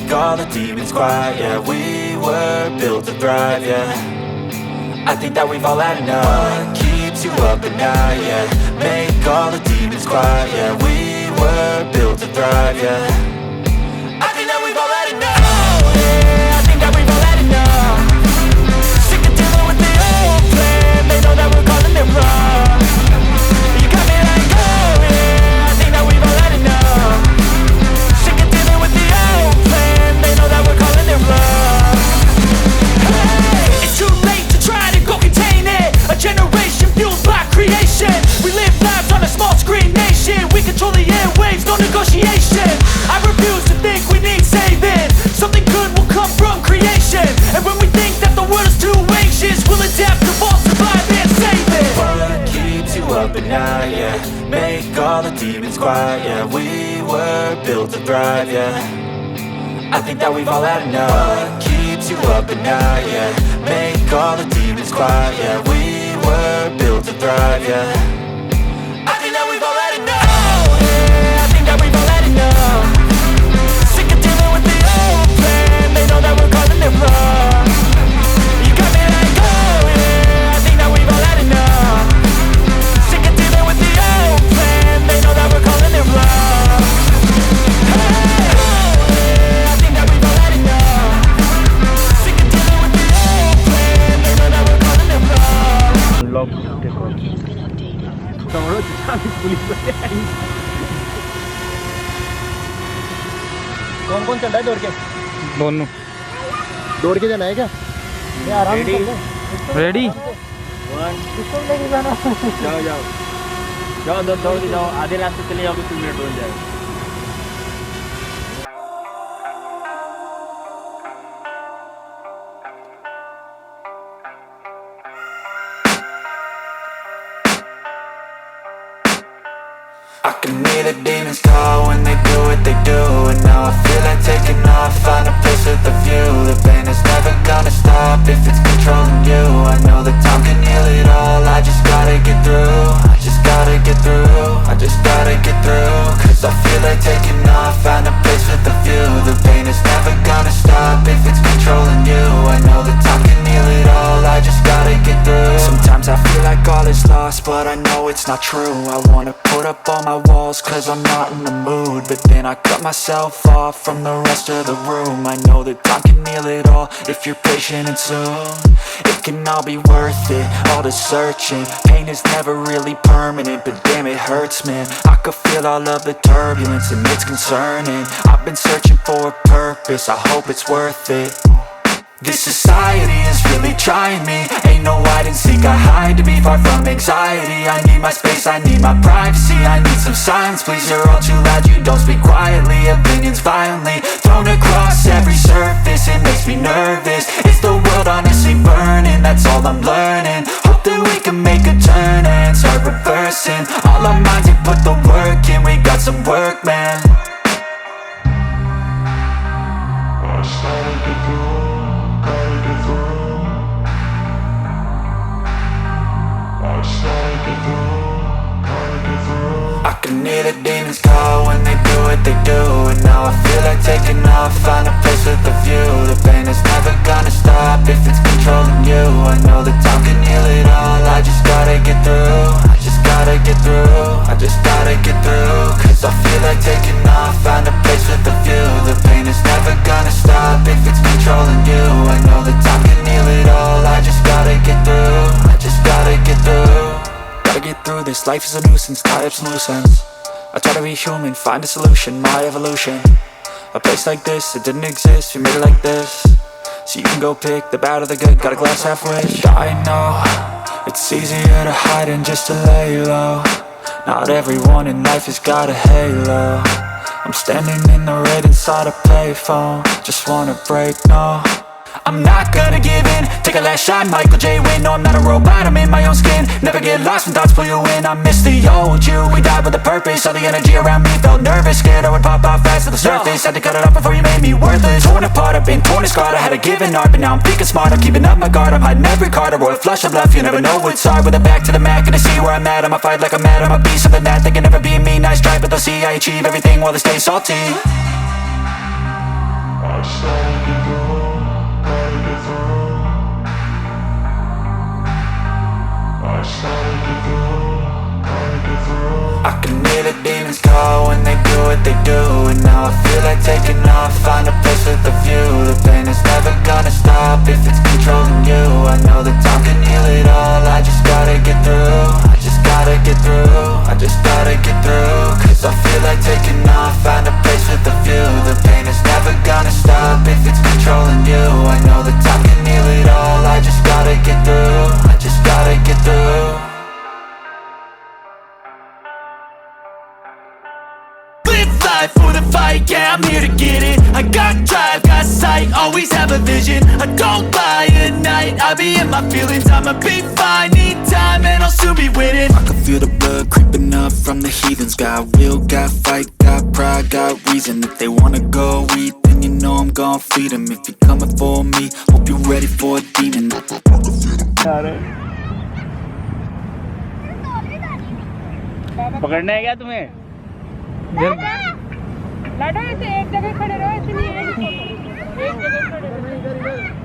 make all the demons quiet. Yeah, we were built to thrive, yeah. I think that we've all had enough. What keeps you up at night, yeah. Make all the demons quiet. Yeah, we were built to thrive, yeah. I think that we've all had enough. Oh yeah, I think that we've all had enough. Sick of dealing with the old plan. They know that we're calling it wrong. You got me like, oh yeah, I think that we've all had enough. Sick of dealing with the old plan. They know that we're calling it wrong. Hey, it's too late to try to go contain it. A generation fueled by creation. We live lives on a small screen nation. We control the airwaves, no negotiation. I refuse to think we need saving. Something good will come from creation. And when we think that the world is too anxious, we'll adapt, evolve, survive and save it. What keeps you up at night, yeah. Make all the demons quiet, yeah. We were built to thrive, yeah. I think that we've all had enough. What keeps you up at night, yeah. Make all the demons quiet, yeah. We were built to thrive, yeah. I think that we've all had enough. Oh yeah, I think that we've all had enough. Sick of dealing with the old plan. They know that we're calling it wrong. You got me like, oh yeah, I think that we've all had enough. Sick of dealing with the old plan. They know that we're calling it wrong. Hey, oh yeah, I think that we've all had enough. Sick of dealing with the old plan. They know that we're calling it wrong. Log समझो चालीस police वाले आएंगे। कौन कौन चल रहा है दौड़ के? दोनों दौड़ के जाना है क्या? आराम से रेडी किसको लेके जाना? जाओ जाओ जाओ दौड़ के जाओ, आधे रास्ते चले जाओगे 2 मिनट हो जाएगा। I can hear the demons call when they do what they do. And now I feel like taking off, find a place with a view. The pain is never gonna stop if it's controlling you. I know that time can heal it all, I just gotta get through. I just gotta get through, I just gotta get through. Cause I feel like taking off, find a place with a view. The pain is never gonna stop if it's controlling you. I know that time can heal it all, I just gotta get through. Sometimes I feel like all is lost, but I know it's not true. I wanna put up all my walls cause I'm not in the mood, but then I cut myself off from the rest of the room. I know that time can heal it all if you're patient and soon it can all be worth it, all the searching. Pain is never really permanent, but damn it hurts, man. I could feel all of the turbulence and it's concerning. I've been searching for a purpose, I hope it's worth it. This society is really trying me. Ain't no hide and seek, I hide to be far from anxiety. I need my space, I need my privacy. I need some silence, please, you're all too loud. You don't speak quietly, opinions violently thrown across every surface. It makes me nervous, is the world honestly burning? That's all I'm learning. Hope that we can make a turn and start reversing. All our minds and put the work in, we got some work, man. I can hear the demons call when they do what they do. And now I feel like taking off, find a place with a view. The pain is never gonna stop if it's controlling you. I know that time can heal it all, I just gotta get through. I just gotta get through, I just gotta get through. Cause I feel like taking off, find a place with a view. The pain is never gonna stop if it's controlling you. I know that time can heal it all, I just gotta get through. I just gotta get through. Gotta get through this, life is a nuisance, tie up some loose ends. I try to be human, find a solution, my evolution. A place like this, it didn't exist, we made it like this. So you can go pick the bad or the good, got a glass halfway. I know, it's easier to hide than just to lay low. Not everyone in life has got a halo. I'm standing in the red inside a payphone, just wanna break, no. I'm not gonna give in, take a last shot, Michael J. Win. No, I'm not a robot, I'm in my own skin. Never get lost when thoughts pull you in. I miss the old you, we died with a purpose. All the energy around me felt nervous, scared I would pop out fast to the surface. Had to cut it off before you made me worthless. Torn apart, I've been torn and scarred. I had a given art, but now I'm thinking smart. I'm keeping up my guard, I'm hiding every card. A royal flush of love, you never know what's hard. With a back to the mat, gonna see where I'm at. I'ma fight like I'm mad, I'ma be something that they can never be me. Nice try, but they'll see I achieve everything while they stay salty. I can hear the demons call when they do what they do. And now I feel like taking off, find a place with a view. The pain is never gonna stop if it's controlling you. I know that time can heal it all, I just gotta get through. I just gotta get through, I just gotta get through. Cause I feel like taking off, find a place with a view. The pain is never gonna stop if it's controlling you. I know that time can heal it all, I just gotta get through. I just gotta get through. Life for the fight, yeah, I'm here to get it. I got drive, got sight, always have a vision. I don't lie at night, I be in my feelings. I'ma be fine, need time and I'll soon be winning. I can feel the blood creeping up from the heathens. Got will, got fight, got pride, got reason. If they wanna go eat, then you know I'm gon' feed them. If you're coming for me, hope you're ready for a demon. पकड़ना है क्या तुम्हें? लाडो ऐसे एक जगह खड़े रहो, ऐसे नहीं एक जगह खड़े रहो।